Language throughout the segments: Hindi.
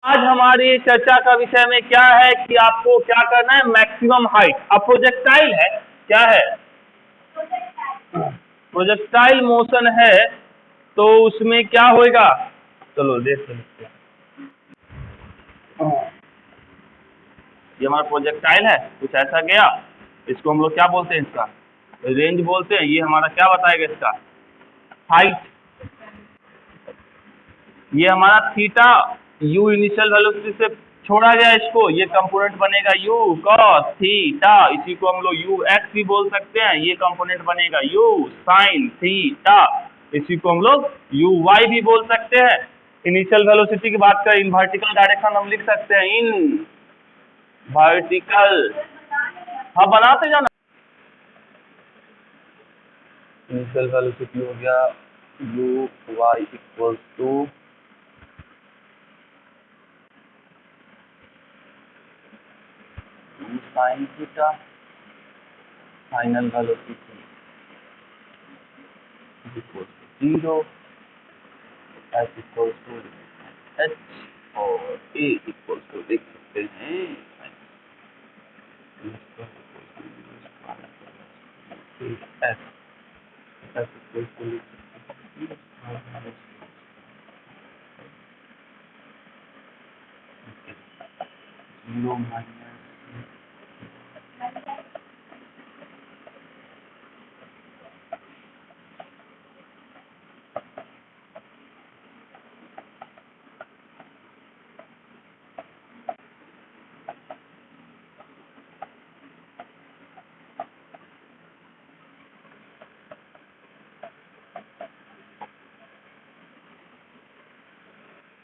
आज हमारी चर्चा का विषय में क्या है कि आपको क्या करना है, मैक्सिमम हाइट। अब प्रोजेक्टाइल है, क्या है, प्रोजेक्टाइल मोशन है, तो उसमें क्या होगा, चलो देख लेते हैं। ये हमारा प्रोजेक्टाइल है, कुछ ऐसा गया, इसको हम लोग क्या बोलते हैं, इसका रेंज बोलते हैं। ये हमारा क्या बताएगा, इसका हाइट। ये हमारा थीटा यू इनिशियल वेलोसिटी से छोड़ा गया इसको, ये कंपोनेंट बनेगा यू कॉस थीटा, इसी को हम लोग यू एक्स भी बोल सकते हैं। ये कंपोनेंट बनेगा यू साइन थीटा, इसी को हम लोग यू वाई भी बोल सकते हैं। इनिशियल वेलोसिटी की बात करें, इन वर्टिकल डायरेक्शन हम लिख सकते हैं इन वर्टिकल, हाँ बनाते जाना। इनिशियल वेलोसिटी हो गया U Y equals to sine theta, final velocity equals to 0, S equals to H और ए इक्वल्स टू लिख सकते हैं एस, एस इक्वल्स टू लिख सकते हैं 0 माइनस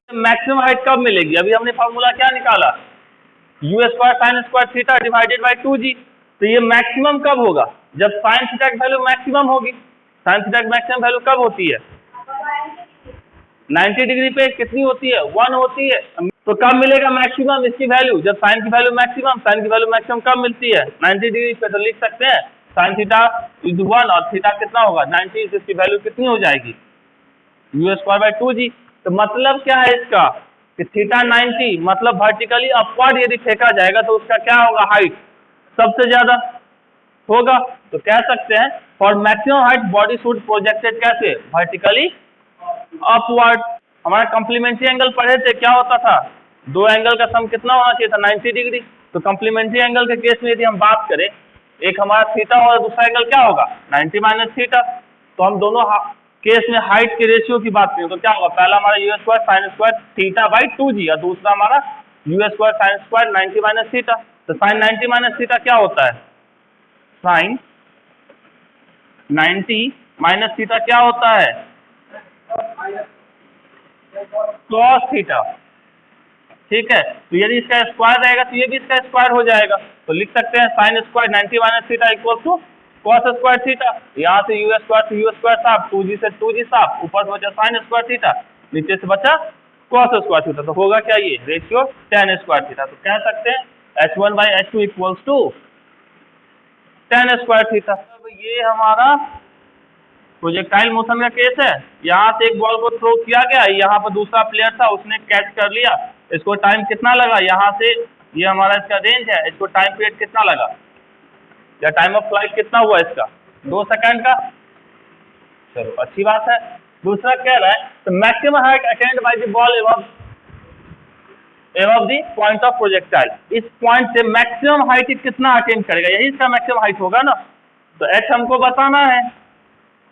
मैक्सिमम हाइट कब मिलेगी। अभी हमने फॉर्मूला क्या निकाला, you square sine square theta divided by 2g। तो ये मैक्सिमम कब होगा, जब साइन थीटा की वैल्यू मैक्सिमम होगी। साइन थीटा की मैक्सिमम वैल्यू कब होती है, 90 डिग्री पे कितनी होती है, 1 होती है। तो कब मिलेगा मैक्सिमम इसकी वैल्यू, जब साइन की वैल्यू मैक्सिमम, साइन की वैल्यू मैक्सिमम कब मिलती है, 90 डिग्री पे। तो लिख सकते हैं साइन थीटा इज 1 और थीटा कितना होगा 90, तो इसकी वैल्यू कितनी हो जाएगी, यू स्क्वायर बाई 2g। तो मतलब क्या है इसका कि थीटा 90, मतलब वर्टिकली अपवर्ड यदि फेंका जाएगा तो उसका क्या होगा, हाइट सबसे ज्यादा होगा। तो कह सकते हैं for maximum height body should projected कैसे, वर्टिकली अपवर्ड। हमारा कॉम्प्लीमेंट्री एंगल पढ़े थे, क्या होता था, दो एंगल का सम कितना होना चाहिए था, 90 डिग्री। तो कॉम्प्लीमेंट्री एंगल के केस में यदि हम बात करें, एक हमारा थीटा और दूसरा एंगल क्या होगा 90 माइनस थीटा। तो हम दोनों केस में हाइट के रेशियो की बात करें तो क्या होगा, पहला हमारा you square sine square theta by 2g और दूसरा हमारा you square sine square 90 minus theta. तो साइन 90 माइनस थीटा क्या होता है, साइन 90 माइनस थीटा क्या होता है, कॉस थीटा। ठीक है, तो यदि इसका स्क्वायर रहेगा तो ये भी इसका स्क्वायर हो जाएगा। तो लिख सकते हैं sine square 90 minus theta equal to cos square theta. यहाँ से यू स्क्वायर साफ, 2g से 2g साफ, ऊपर से बचा साइन स्क्वायर थीटा, नीचे से बचा कॉस स्क्वायर थीटा। तो होगा क्या, ये रेशियो tan स्क्वायर थीटा। तो कह सकते हैं h1 by h2 equals to tan square theta. अब ये हमारा प्रोजेक्टाइल मोशन का केस है। यहाँ से एक बॉल को थ्रो किया गया, यहाँ पर दूसरा प्लेयर था, उसने कैच कर लिया। इसको टाइम कितना लगा, यहाँ से ये हमारा इसका रेंज है, इसको टाइम पीरियड कितना लगा, या टाइम ऑफ फ्लाइट कितना हुआ इसका, 2 सेकंड का। चलो अच्छी बात है। दूसरा कह रहा है तो maximum height attend by the ball above the point of projectile. इस पॉइंट से मैक्सिमम हाइट कितना अटेंड करेगा, यही इसका मैक्सिमम हाइट होगा ना। तो एच हमको बताना है,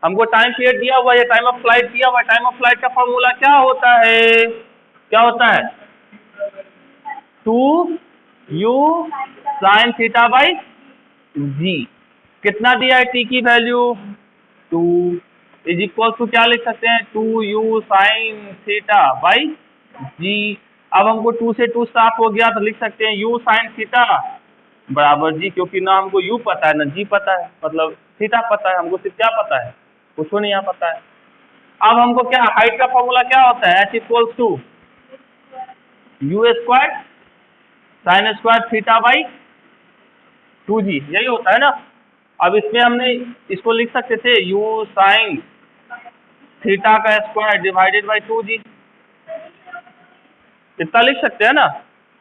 हमको टाइम पीरियड दिया हुआ है, टाइम ऑफ फ्लाइट दिया हुआ है। टाइम ऑफ फ्लाइट का फॉर्मूला क्या होता है, क्या होता है, 2u साइन थीटा बाई जी। कितना दिया है टी की वैल्यू 2 इज इक्वल टू क्या लिख सकते हैं, 2u साइन थीटा बाई जी। अब हमको 2 से 2 साफ हो गया, तो लिख सकते हैं u साइन थीटा बराबर जी, क्योंकि ना हमको u पता है ना g पता है, मतलब थीटा पता है, हमको सिर्फ क्या पता है, कुछ नहीं यहाँ पता है। अब हमको क्या, हाइट का फॉर्मूला क्या होता है, h equals to U square sine square theta by 2g, यही होता है ना। अब इसमें हमने इसको लिख सकते थे u साइन थीटा का स्क्वायर डिवाइडेड बाई 2g। इतना लिख सकते हैं ना।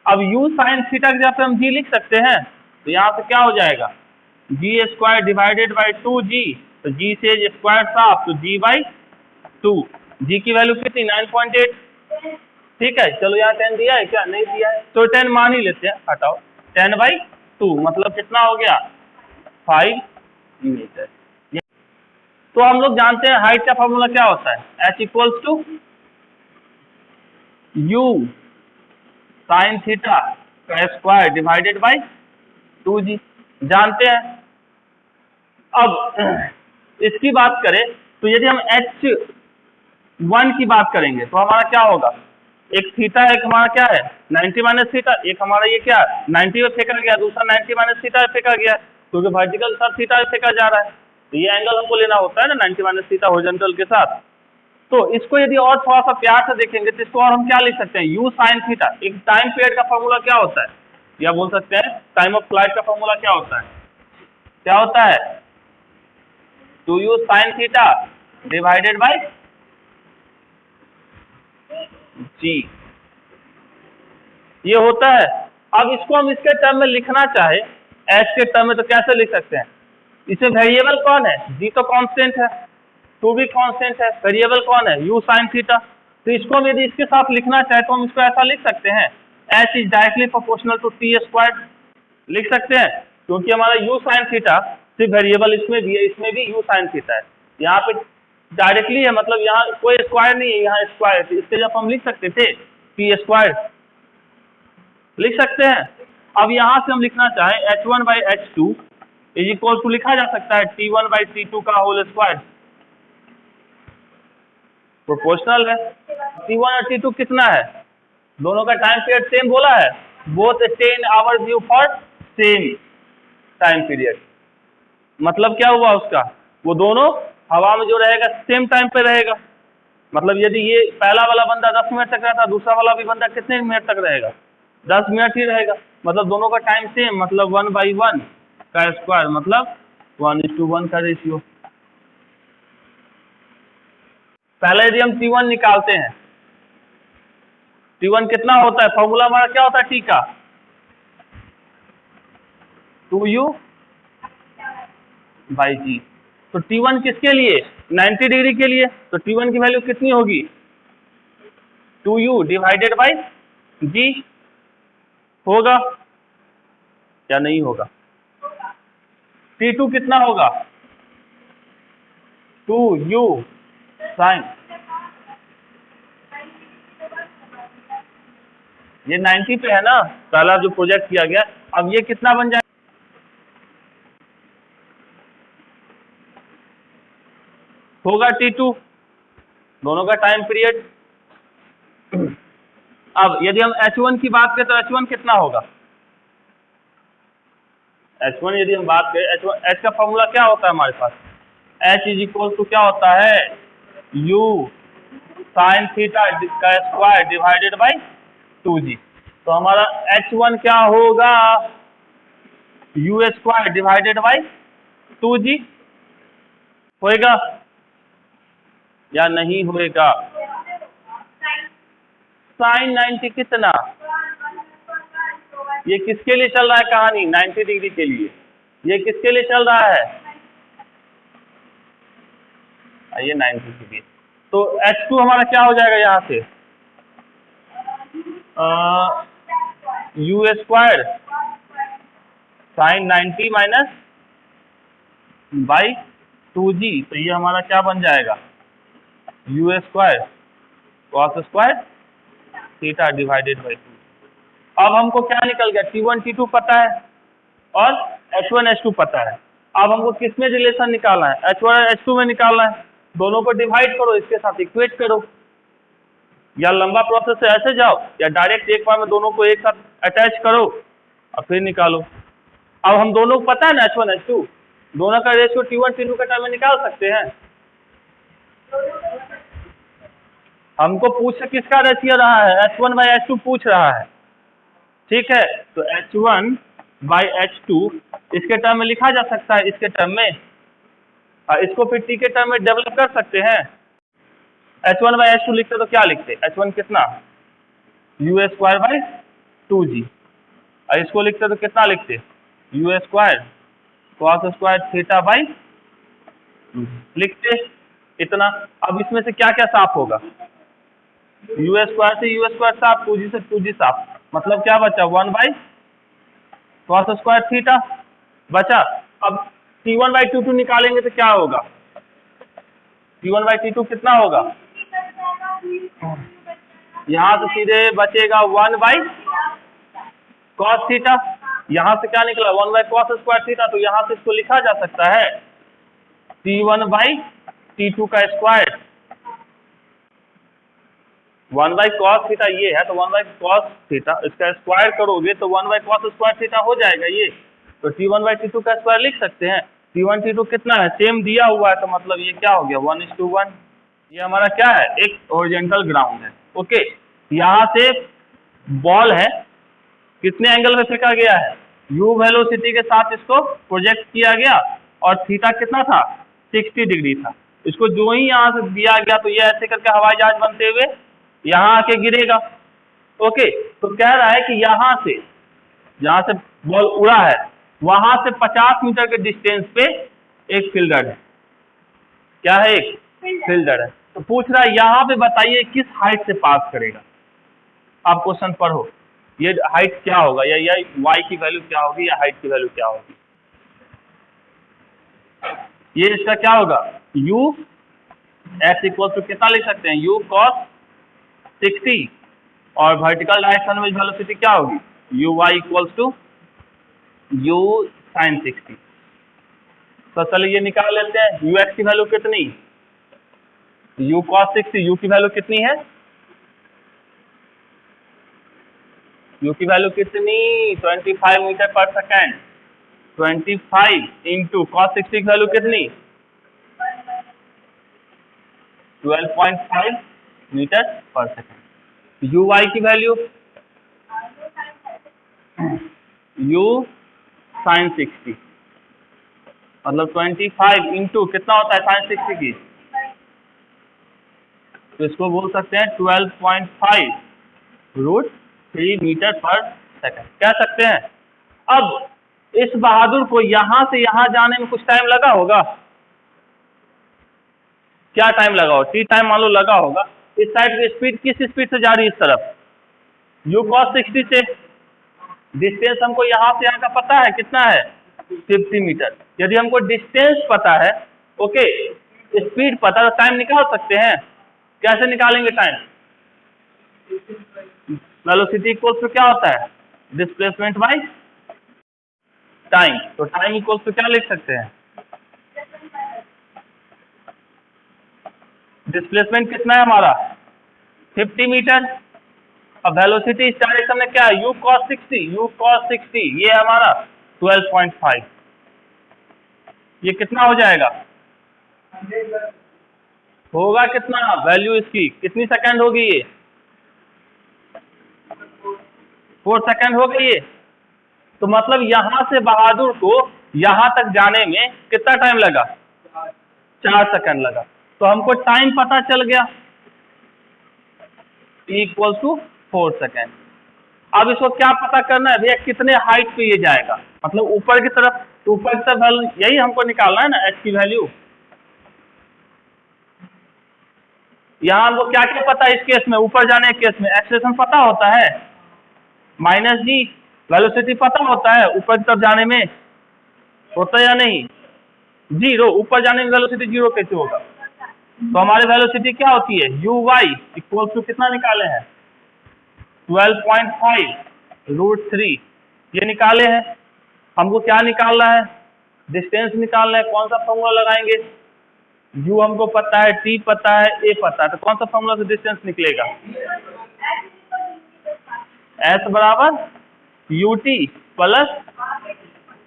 अब u साइन थीटा की जगह पे हम g लिख सकते हैं, तो यहाँ पे क्या हो जाएगा, जी स्क्वायर डिवाइडेड बाई 2g, तो g से स्क्वायर साफ, तो g बाई 2, g की वैल्यू कितनी 9.8। ठीक है, चलो यहाँ 10 दिया है क्या, नहीं दिया है, तो 10 मान ही लेते हैं, हटाओ 10/2 मतलब कितना हो गया 5 मीटर। तो हम लोग जानते हैं हाइट का फॉर्मूला क्या होता है, h equals to u sine theta का स्क्वायर डिवाइडेड बाई 2g, जानते हैं। अब इसकी बात करें तो यदि हम h1 की बात करेंगे तो हमारा क्या होगा, एक थीटा एक हमारा क्या है 90 माइनस थीटा, एक हमारा ये क्या 90 में फेंका गया, दूसरा 90 माइनस थीटा में फेंका गया, क्योंकि वर्टिकल साथ थीटा में फेंका जा रहा है, तो ये एंगल हमको लेना होता है ना 90 माइनस थीटा हॉरिजॉन्टल के साथ। तो इसको यदि और थोड़ा सा प्यार से देखेंगे तो इसको और हम क्या लिख सकते हैं, u साइन थीटा। एक टाइम पीरियड का फॉर्मूला क्या होता है, या बोल सकते हैं टाइम ऑफ फ्लाइट का फॉर्मूला क्या होता है 2u sine theta divided by g, ये होता है। अब इसको हम इसके टर्म में लिखना चाहे h के टर्म में तो कैसे लिख सकते हैं, इसमें वेरिएबल कौन है, g तो कांस्टेंट है, 2 भी कांस्टेंट है, वेरिएबल कौन है u साइन थीटा। तो इसको हम यदि इसके साथ लिखना चाहे तो हम इसको ऐसा लिख सकते हैं, h is directly proportional to t square, लिख सकते हैं, क्योंकि हमारा u साइन थीटा सिर्फ वेरिएबल इसमें भी है, इसमें भी u साइन थीटा है, यहाँ पे डायरेक्टली है, मतलब यहाँ कोई स्क्वायर नहीं है, यहाँ स्क्वायर है, इसके जब हम लिख सकते थे t स्क्वायर, लिख सकते हैं। अब यहाँ से हम लिखना चाहें h1 by h2 is equal to लिखा जा सकता है t1 बाई t2 का होल स्क्वायर, प्रोपोर्शनल है। t1 और t2 कितना है, दोनों का टाइम पीरियड सेम बोला है, both stay in our view for same time period, मतलब क्या हुआ उसका, वो दोनों हवा में जो रहेगा सेम टाइम पे रहेगा, मतलब यदि ये पहला वाला बंदा 10 मिनट तक रहता, दूसरा वाला भी बंदा कितने मिनट तक रहेगा, 10 मिनट ही रहेगा, मतलब दोनों का टाइम सेम, मतलब 1/1 का स्क्वायर, मतलब 1:1 का रेशियो। पहले यदि हम T1 निकालते हैं, T1 कितना होता है, फॉर्मूला हमारा क्या होता है T का 2u बाई g, तो T1 किसके लिए 90 डिग्री के लिए, तो T1 की वैल्यू कितनी होगी 2u डिवाइडेड बाई g, होगा या नहीं होगा। T2 कितना होगा 2u साइन, ये 90 पे है ना पहला जो प्रोजेक्ट किया गया, अब ये कितना बन जाएगा, होगा T2, दोनों का टाइम पीरियड। अब यदि हम H1 की बात करें तो H1 कितना होगा, H1 यदि हम बात करें H1, H का फॉर्मूला क्या होता है हमारे पास, H इज इक्वल टू क्या होता है u साइन थीटा का स्क्वायर डिवाइडेड बाई 2g, तो हमारा H1 क्या होगा u square divided by 2g, होएगा या नहीं होएगा। साइन 90 कितना, ये किसके लिए चल रहा है कहानी 90 डिग्री के लिए, ये किसके लिए चल रहा है, ये 90 के लिए, तो H2 हमारा क्या हो जाएगा यहाँ से u square sine 90 minus by 2g, तो ये हमारा क्या बन जाएगा u square cos square theta divided by 2। अब हमको क्या निकल गया T1 T2 पता है और H1 H2 पता है, अब हमको किस में रिलेशन निकालना है, H1 और H2 में निकालना है, दोनों को डिवाइड करो, इसके साथ इक्वेट करो, या लंबा प्रोसेस से ऐसे जाओ या डायरेक्ट एक बार में दोनों को एक साथ अटैच करो और फिर निकालो। अब हम दोनों को पता है ना H1 H2, दोनों का रेशियो T1 T2 के टर्म में निकाल सकते हैं। हमको पूछ किसका रेशियो रहा है, H1 बाई H2 पूछ रहा है, ठीक है, तो H1 बाई H2 इसके टर्म में लिखा जा सकता है, इसके टर्म में, इसको फिर T के टर्म में डेवलप कर सकते हैं। H1 बाई H2 लिखते तो क्या लिखते, H1 कितना यू स्क्वायर बाई 2g। और इसको लिखते तो कितना लिखते, you square cos square theta by लिखते इतना। अब इसमें से क्या क्या साफ होगा, यू स्क्वायर से यू स्क्वायर साफ, 2g से 2g साफ, मतलब क्या बचा 1 बाई कॉस स्क्वायर थीटा बचा। अब T1 बाई T2 निकालेंगे तो क्या होगा, T1 बाई T2 कितना होगा, यहाँ से सीधे बचेगा 1 बाई कॉस थीटा, यहाँ से क्या निकला 1 बाई कॉस स्क्वायर थीटा, तो यहाँ से इसको लिखा जा सकता है T1 बाई T2 का स्क्वायर, 1 बाई कॉस थीटा ये है तो 1 बाई कॉस थीटा, इसका स्क्वायर करोगे तो 1 बाई कॉस स्क्वायर थीटा हो जाएगा ये, तो T1 बाई T2 का स्क्वायर लिख सकते हैं। T1 T2 कितना है, सेम दिया हुआ है, तो मतलब ये क्या हो गया 1:1। ये हमारा क्या है, एक हॉरिजॉन्टल ग्राउंड है। ओके, यहाँ से बॉल है, कितने एंगल में फेंका गया है, u वेलोसिटी के साथ इसको प्रोजेक्ट किया गया, और थीटा कितना था 60 डिग्री था। इसको जो ही यहाँ से दिया गया तो ये ऐसे करके हवाई जहाज बनते हुए यहाँ आके गिरेगा। ओके, तो कह रहा है कि यहाँ से जहाँ से बॉल उड़ा है वहां से 50 मीटर के डिस्टेंस पे एक फील्डर है, क्या है, एक फील्डर है। तो पूछ रहा है यहाँ पे बताइए किस हाइट से पास करेगा। आप क्वेश्चन पढ़ो, ये हाइट क्या होगा, या y की वैल्यू क्या होगी, या हाइट की वैल्यू क्या होगी। ये इसका क्या होगा, u x इक्वल टू कितना लिख सकते हैं, u cos 60, और वर्टिकल डायरेक्शन में वेलोसिटी क्या होगी, uy equals to u sin 60। तो चलिए ये निकाल लेते हैं, ux की वैल्यू कितनी, u cos 60, u की वैल्यू कितनी है, u की वैल्यू कितनी 25 मीटर पर सेकेंड, 25 इंटू cos 60 की वैल्यू कितनी 12.5 मीटर पर सेकेंड। uy की वैल्यू u sin 60, मतलब 25 इंटू कितना होता है sin 60 की, तो इसको बोल सकते हैं 12.5√3 मीटर पर सेकंड कह सकते हैं। अब इस बहादुर को यहां से यहां जाने में कुछ टाइम लगा होगा, क्या टाइम लगा हो, t टाइम मान लो लगा होगा। इस साइड की स्पीड किस स्पीड से जा रही है, इस तरफ u cos 60 से, डिस्टेंस हमको यहाँ से यहाँ का पता है कितना है 50 मीटर। यदि हमको डिस्टेंस पता है, ओके, स्पीड पता, तो टाइम निकाल सकते हैं। कैसे निकालेंगे टाइम, वेलोसिटी इक्वल टू क्या होता है, डिस्प्लेसमेंट बाय टाइम। तो टाइम इक्वल टू क्या लिख सकते हैं, डिस्प्लेसमेंट कितना है हमारा 50 मीटर, अब वेलोसिटी इस डायरेक्शन में क्या है u cos 60, ये हमारा 12.5, ये कितना हो जाएगा, होगा कितना, वैल्यू इसकी कितनी सेकंड होगी, ये 4 सेकंड हो गई ये। तो मतलब यहां से बहादुर को यहां तक जाने में कितना टाइम लगा, 4 सेकंड लगा। तो हमको टाइम पता चल गया, t इक्वल टू 4 सेकेंड। अब इसको क्या पता करना है भैया, कितने हाइट पे ये जाएगा, मतलब ऊपर की तरफ, तो ऊपर की तरफ वैल्यू यही हमको निकालना है ना, h की वैल्यू। यहाँ हमको क्या क्या पता है इस केस में, ऊपर जाने के केस में एक्सेलरेशन पता होता है -g, वेलोसिटी पता होता है ऊपर की तरफ जाने में, होता है या नहीं, 0, ऊपर जाने में वेलोसिटी 0 कैसे होगा। तो हमारी वेलोसिटी क्या होती है, uy इक्वल टू कितना निकाले हैं 12.5√3, ये निकाले हैं। हमको क्या निकालना है, डिस्टेंस निकालना है। कौन सा फॉर्मूला लगाएंगे, u हमको पता है, t पता है, a पता है, तो कौन सा फॉर्मूला से डिस्टेंस निकलेगा, s बराबर ut plus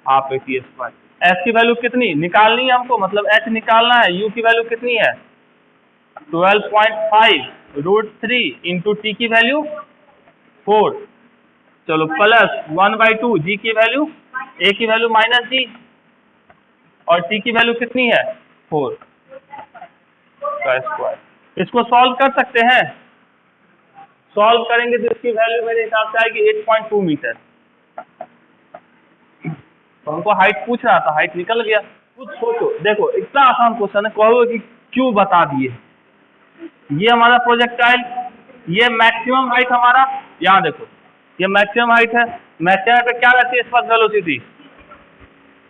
half at²। s की वैल्यू कितनी निकालनी है हमको, मतलब h निकालना है, u की वैल्यू कितनी है 12.5√3 इंटू टी की वैल्यू 4, चलो प्लस 1/2 जी की वैल्यू, ए की वैल्यू -g, और टी की वैल्यू कितनी है 4 का स्क्वायर। इसको सॉल्व कर सकते हैं, सॉल्व करेंगे तो इसकी वैल्यू मेरे हिसाब से आएगी 8.2 मीटर। तो हमको हाइट पूछ रहा था, हाइट निकल गया। कुछ सोचो, देखो इतना आसान क्वेश्चन है, कहोगे कि क्यों बता दिए। ये हमारा प्रोजेक्टाइल, ये मैक्सिमम हाइट हमारा, यहाँ देखो ये मैक्सिमम हाइट है। मैक्सिमम पे क्या रहती है इस पर वेलोसिटी,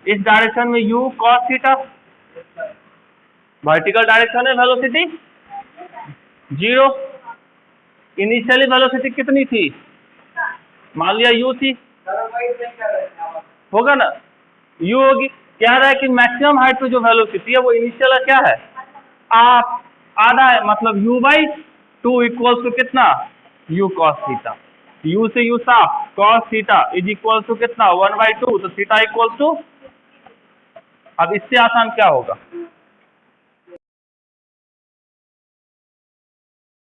इस डायरेक्शन में u cos theta, vertical direction है, वेलोसिटी 0। इनिशियली वेलोसिटी कितनी थी, मान लिया u थी, होगा ना, u होगी। कह रहा है कि मैक्सिमम हाइट पे जो वेलोसिटी है वो इनिशियल क्या है, आप आधा है, मतलब u/2 इक्वल्स टू कितना, u cos थीटा। u से u साफ, cos theta is equal to कितना 1/2, तो थीटा इक्वल्स टू, अब इससे आसान क्या होगा,